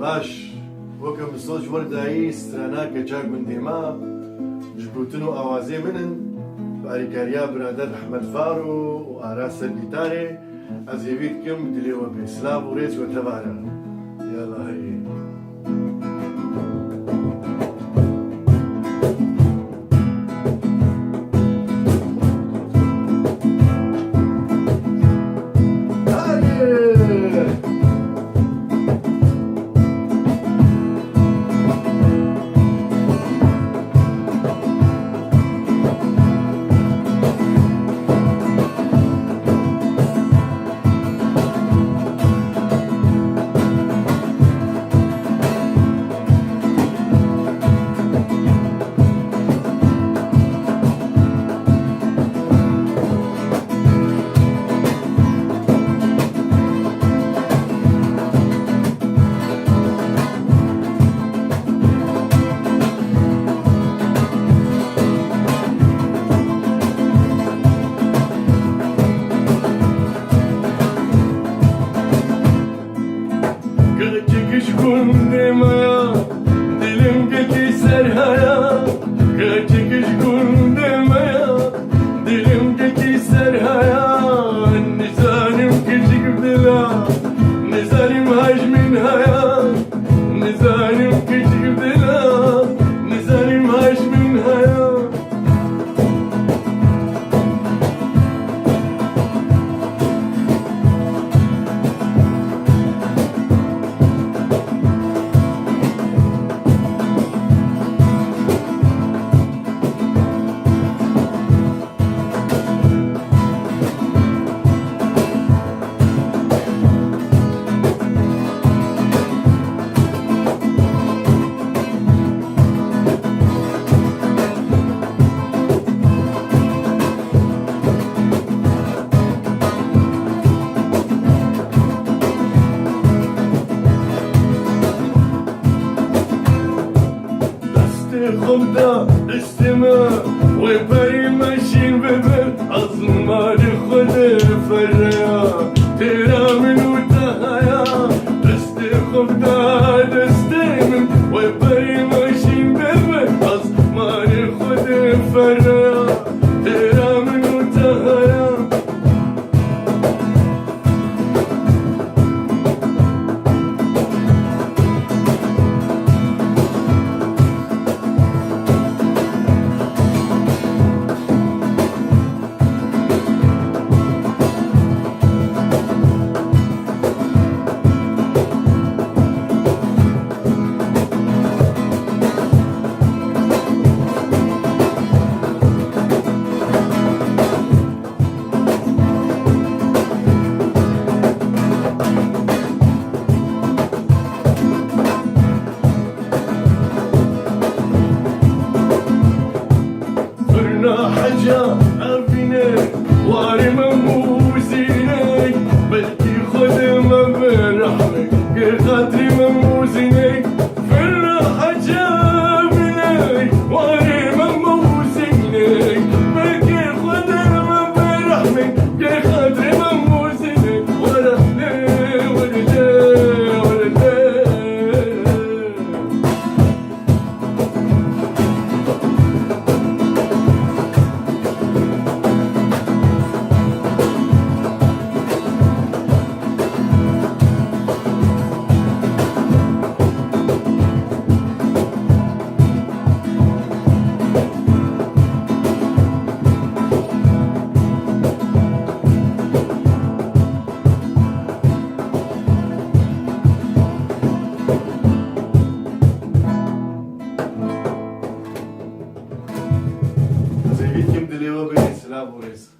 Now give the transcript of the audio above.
باش وەکەم سۆز وەردایی سترانە کەچا گوندێما جگوتن و ئاوازێ منن باریکاریا برادەر ئەحمەدفار و ئارا سەرگیتارێ ئەزێویت کەم دلێوە بێ سلااو و ڕێز وەتەبارە یاڵا هەیە خدا استماع وبري ماشيين ببر أصلا خد فريا ترى من وتهايا دستي خدا دستي من وبري ماشيين ببر أصلا خد فريا ترى من وتهايا حاجة عارفينك وعاري مموزينك بلكي خدمة برحمك غير خاطري مموزينك فرنا حاجة عارفينك وعاري مموزينك بلكي خدمة برحمك غير خاطري مموزينك ولا ليه ولا ليه ولا ليه Zajedźcie delewo by slavores.